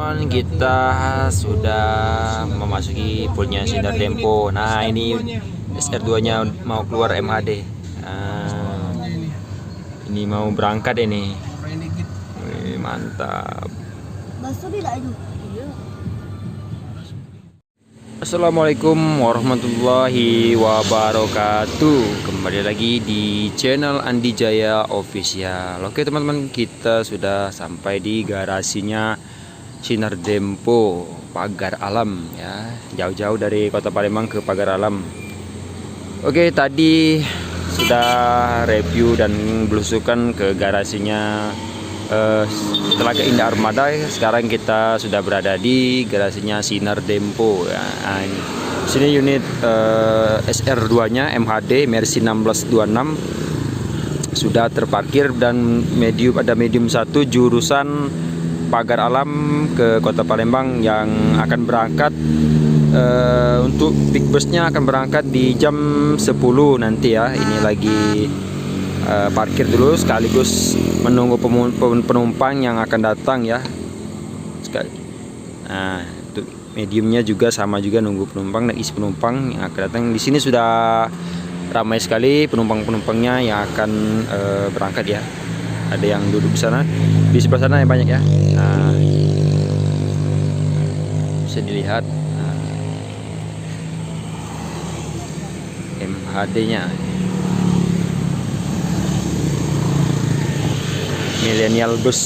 teman-teman, kita sudah memasuki poolnya Sinar Dempo. Nah, ini SR2 nya mau keluar MHD. Nah, ini mau berangkat ini. Wih, mantap. Assalamualaikum warahmatullahi wabarakatuh. Kembali lagi di channel Andi Jaya Official. Oke teman-teman, kita sudah sampai di garasinya Sinar Dempo Pagar Alam ya. Jauh-jauh dari Kota Palembang ke Pagar Alam. Oke, tadi sudah review dan belusukan ke garasinya Telaga Indah Armada. Sekarang kita sudah berada di garasinya Sinar Dempo ya. Nah, sini unit SR2 nya MHD Mercy 1626 sudah terparkir, dan ada medium 1 jurusan Pagar Alam ke Kota Palembang yang akan berangkat. Untuk big busnya akan berangkat di jam 10 nanti ya. Ini lagi parkir dulu sekaligus menunggu penumpang yang akan datang ya. Nah, untuk mediumnya juga sama, juga nunggu penumpang dan isi penumpang yang akan datang. Di sini sudah ramai sekali penumpang-penumpangnya yang akan berangkat ya. Ada yang duduk di sana, di sebelah sana yang banyak ya. Nah, bisa dilihat MHD-nya. Millennial Bus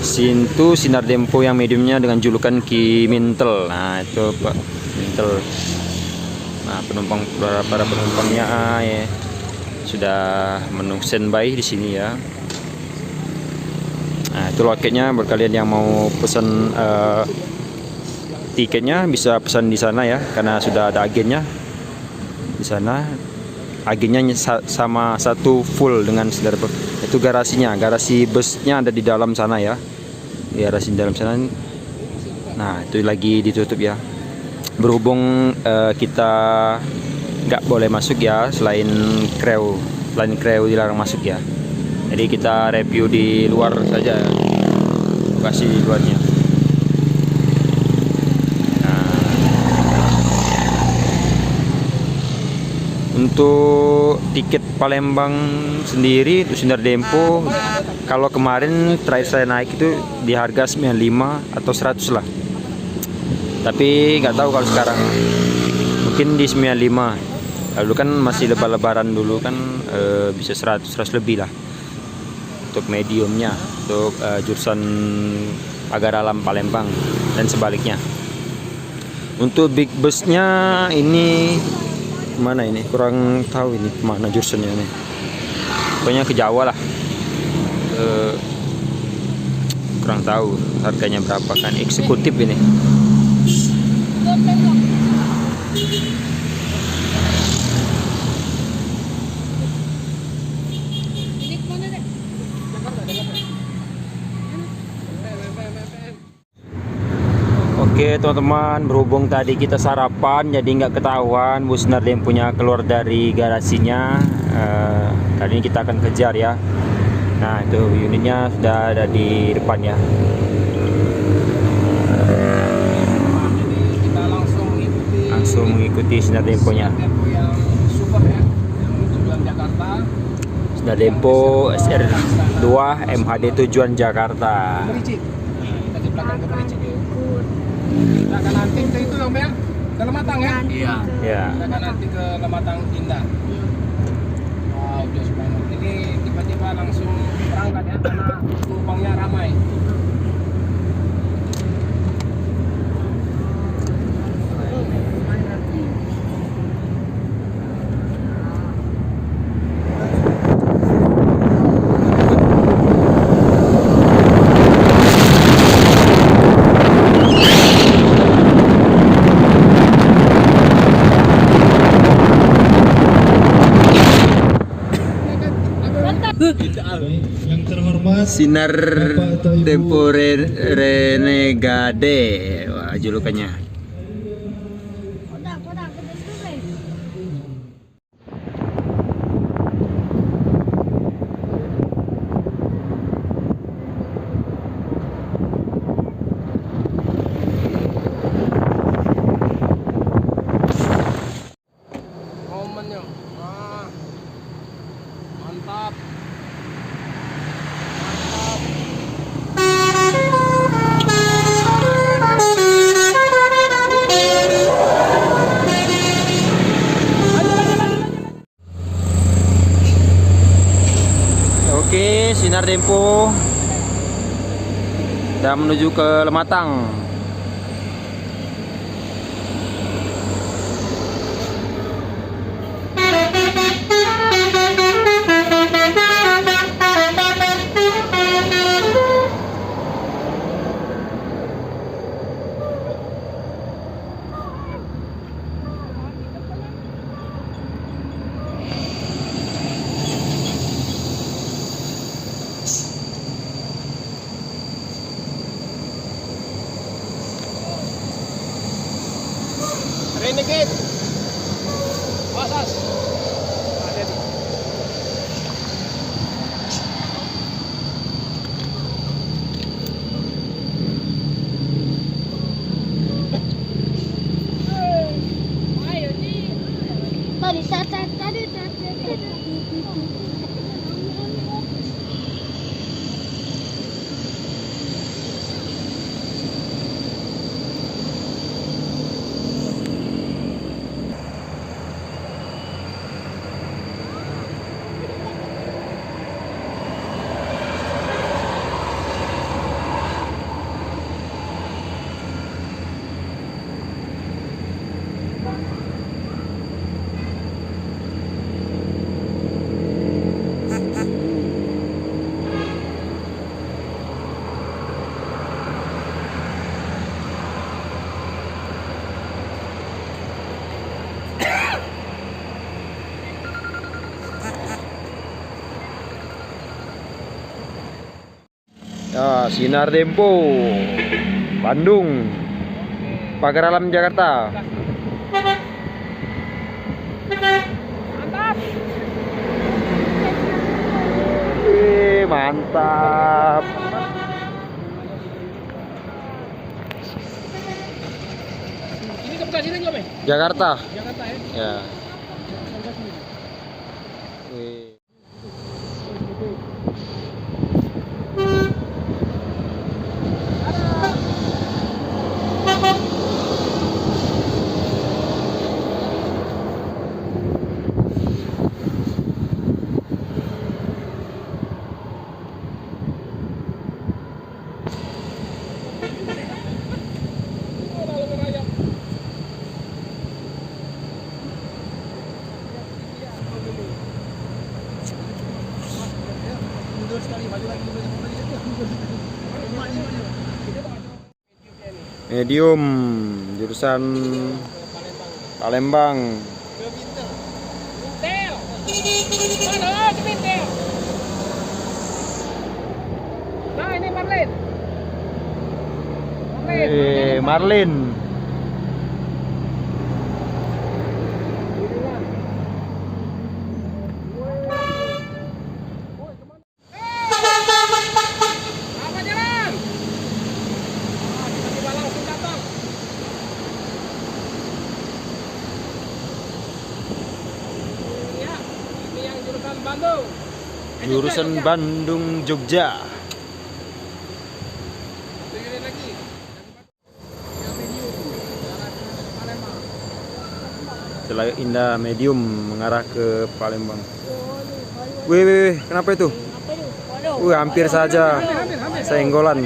Sintu Sinar Dempo yang mediumnya dengan julukan Ki Mintel. Nah, itu Pak Mintel. Nah, para penumpangnya ya sudah menunggu standby di sini ya. Nah, itu loketnya. Buat kalian yang mau pesan tiketnya bisa pesan di sana ya, karena sudah ada agennya di sana. Agennya sama satu full dengan Sinar Dempo. Itu garasinya, garasi busnya ada di dalam sana ya, di garasi dalam sana. Nah, itu lagi ditutup ya, berhubung kita nggak boleh masuk ya, selain krew dilarang masuk ya. Jadi kita review di luar saja, lokasi luarnya. Untuk tiket Palembang sendiri untuk Sinar Dempo, kalau kemarin terakhir saya naik itu di harga 95 atau 100 lah. Tapi nggak tahu kalau sekarang, mungkin di 95. Lalu kan masih lebaran dulu kan, bisa 100 lebih lah untuk mediumnya, untuk jurusan Pagar Alam Palembang dan sebaliknya. Untuk big busnya ini mana ini, kurang tahu ini mana jurusannya nih. Pokoknya ke Jawa lah. Kurang tahu harganya berapa, kan eksekutif ini. Oke teman-teman, berhubung tadi kita sarapan jadi nggak ketahuan bus Sinar Dempo-nya keluar dari garasinya. Kali ini kita akan kejar ya. Nah, itu unitnya sudah ada di depan ya. Kita langsung mengikuti Sinar Dempo-nya. Sinar Dempo SR2 MHD tujuan Jakarta. Kita di belakang ke Mericik ya. Kita akan nanti ke itu dong ya, ke Lematang ya. Iya. Ya. Kita akan nanti ke Lematang Indah. Wow, jauh banget. Ini tiba-tiba langsung berangkat ya, karena penumpangnya ramai. Yang terhormat Sinar Bapak atau Ibu Dempo Renegade, wah julukannya. Sinar Dempo dan menuju ke Lematang. Renegade. Asas. Hati-hati. Ya, Sinar Dempo Bandung, Pagar Alam Jakarta. Mantap. Mantap. Ini ke Bekasi lagi, Om? Jakarta. Jakarta ya. Ya. Wih. Medium jurusan Palembang. Tel. Mana ke Tel? Nah, ini Marlin. Marlin. Apa jalan? Tiba-tiba langsung datang. Ya, ini yang jurusan Bandung. Jurusan Bandung Jogja. Satu unit lagi. Yang medium. Jalan ke Palembang. Setelah Indah Medium mengarah ke Palembang. Wih, kenapa itu? Hampir saja Hampir. senggolan.